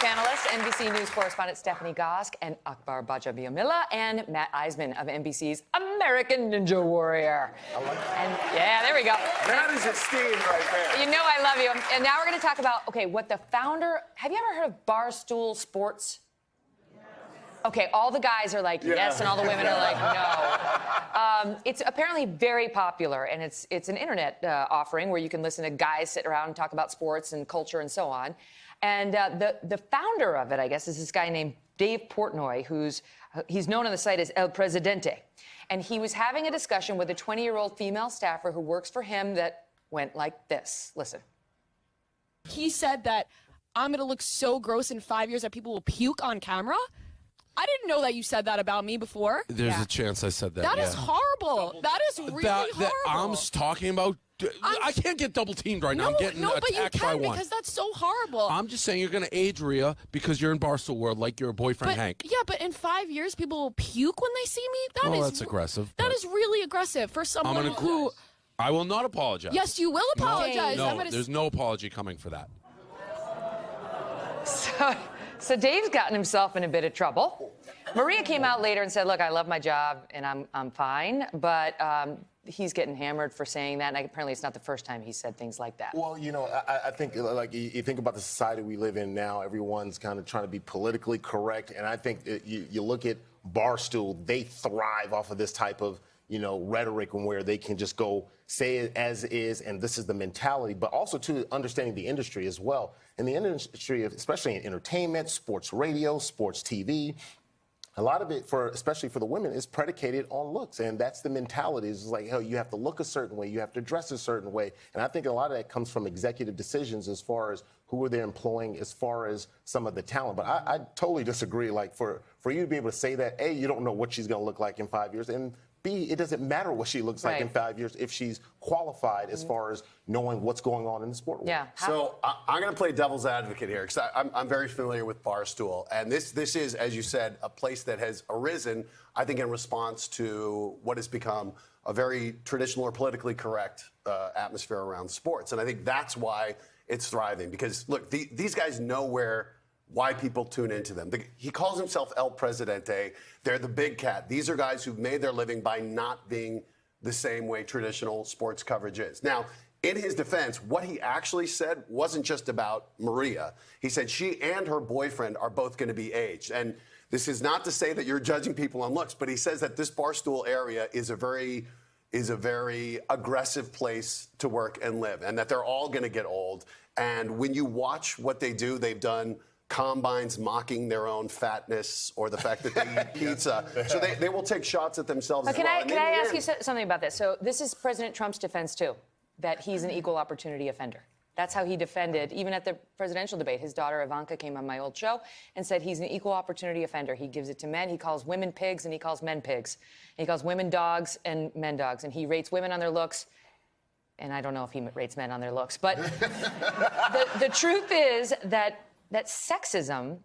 Challenge panelists, NBC News correspondent Stephanie Gosk and Akbar Gbaja-Biamila, and Matt Iseman of NBC's American Ninja Warrior. I like that. And yeah, there we go. That is esteemed right there. You know I love you. And now we're going to talk about, okay, what the founder... Have you ever heard of Barstool Sports? Okay, all the guys are like, yes, and all the women are like, no. It's apparently very popular, and it's an internet offering where you can listen to guys sit around and talk about sports and culture and so on. And the founder of it, I guess, is this guy named Dave Portnoy, he's known on the site as El Presidente. And he was having a discussion with a 20-year-old female staffer who works for him that went like this. Listen. He said that I'm going to look so gross in 5 years that people will puke on camera. I didn't know that you said that about me before. There's a chance I said that. That is horrible. That is really horrible. I'm talking about. I can't get double teamed right now. I'm getting but you attacked by can one. because that's so horrible. I'm just saying you're going to age Rhea because you're in Barstool World like your boyfriend Hank. Yeah, but in 5 years, people will puke when they see me? That's aggressive. That is really aggressive for someone who... I will not apologize. Yes, you will apologize. No, there's no apology coming for that. So Dave's gotten himself in a bit of trouble. Maria came out later and said, look, I love my job and I'm fine, but he's getting hammered for saying that, and apparently it's not the first time he said things like that. Well, you know, I think, like, you think about the society we live in now, everyone's kind of trying to be politically correct, and I think you look at Barstool, they thrive off of this type of, you know, rhetoric and where they can just go say it as is, and this is the mentality, but also to understanding the industry as well. In the industry, especially in entertainment, sports radio, sports TV, a lot of it, especially for the women, is predicated on looks, and that's the mentality. It's like, hell, you have to look a certain way, you have to dress a certain way, and I think a lot of that comes from executive decisions as far as who are they employing, as far as some of the talent. But I totally disagree. Like, for you to be able to say that, A, you don't know what she's going to look like in 5 years, and B, it doesn't matter what she looks like in 5 years if she's qualified as far as knowing what's going on in the sport world. Yeah. So I'm going to play devil's advocate here because I'm very familiar with Barstool. And this is, as you said, a place that has arisen, I think, in response to what has become a very traditional or politically correct atmosphere around sports. And I think that's why it's thriving. Because, look, these guys know why people tune into them. He calls himself El Presidente. They're the big cat. These are guys who've made their living by not being the same way traditional sports coverage is. Now, in his defense, what he actually said wasn't just about Maria. He said she and her boyfriend are both going to be aged. And this is not to say that you're judging people on looks, but he says that this Barstool area is a very aggressive place to work and live, and that they're all going to get old. And when you watch what they do, they've done combines mocking their own fatness or the fact that they eat pizza. So they will take shots at themselves as well. Can I ask you something about this? So this is President Trump's defense, too, that he's an equal opportunity offender. That's how he defended, even at the presidential debate. His daughter, Ivanka, came on my old show and said he's an equal opportunity offender. He gives it to men. He calls women pigs and he calls men pigs. And he calls women dogs and men dogs. And he rates women on their looks. And I don't know if he rates men on their looks. But the truth is that sexism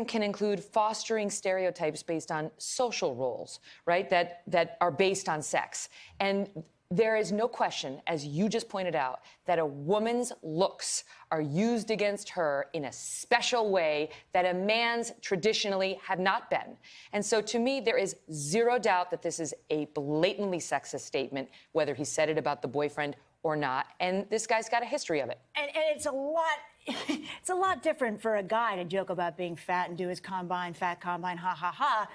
can include fostering stereotypes based on social roles, right, that are based on sex. And there is no question, as you just pointed out, that a woman's looks are used against her in a special way that a man's traditionally have not been. And so to me, there is zero doubt that this is a blatantly sexist statement, whether he said it about the boyfriend or not. And this guy's got a history of it. And it's a lot different for a guy to joke about being fat and do his fat combine, ha, ha, ha.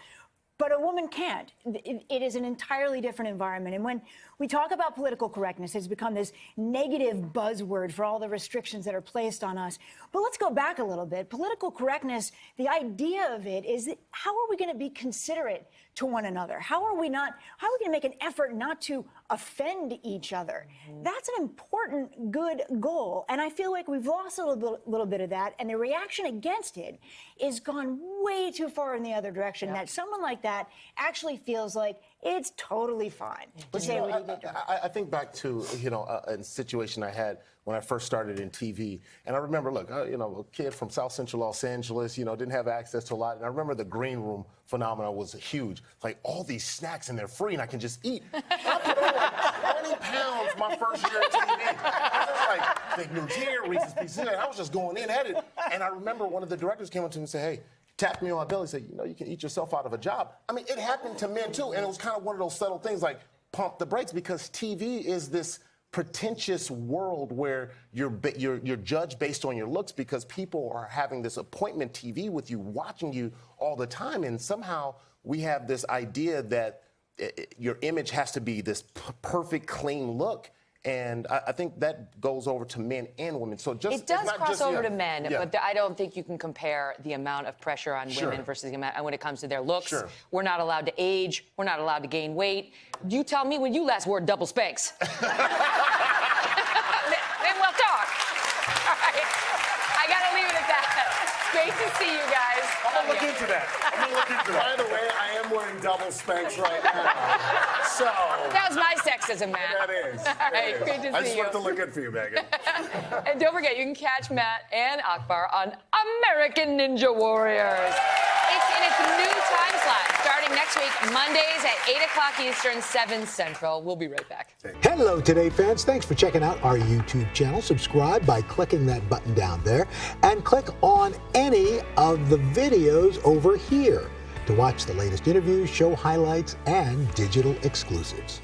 But a woman can't. It is an entirely different environment. And when we talk about political correctness, it's become this negative buzzword for all the restrictions that are placed on us. But let's go back a little bit. Political correctness, the idea of it is that how are we going to be considerate to one another? How are we going to make an effort not to offend each other? That's an important, good goal. And I feel like we've lost a little bit of that. And the reaction against it is gone way too far in the other direction, that someone like that actually feels like it's totally fine to say what he did to her. I think back to, a situation I had when I first started in TV. And I remember, look, a kid from South Central Los Angeles, didn't have access to a lot. And I remember the green room phenomenon was huge. Like, all these snacks and they're free and I can just eat. I put on like 20 pounds my first year at TV. I was just like, fake news here, Reese's Pieces here. I was just going in at it. And I remember one of the directors came up to me and said, hey, tapped me on my belly, said, you know, you can eat yourself out of a job. I mean, it happened to men too. And it was kind of one of those subtle things like pump the brakes, because TV is this pretentious world where you're judged based on your looks, because people are having this appointment TV with you, watching you all the time. And somehow we have this idea that your image has to be this perfect, clean look. And I think that goes over to men and women. So just it does it's not cross just, over yeah, to men, yeah. but I don't think you can compare the amount of pressure on women versus the amount when it comes to their looks. Sure. We're not allowed to age. We're not allowed to gain weight. You tell me when you last wore double Spanx. Then we'll talk. All right. I got to leave it at that. Great to see you guys. I'm gonna look into that. By the way, I am wearing double Spanx right now. So That was my sexism, Matt. that is. All right, good to I see just you. wanted to look good for you, Megyn. And don't forget, you can catch Matt and Akbar on American Ninja Warriors. It's in its new time slot, starting next week, Mondays at 8 o'clock Eastern, 7 Central. We'll be right back. Hello, Today fans. Thanks for checking out our YouTube channel. Subscribe by clicking that button down there and click on any of the videos over here to watch the latest interviews, show highlights, and digital exclusives.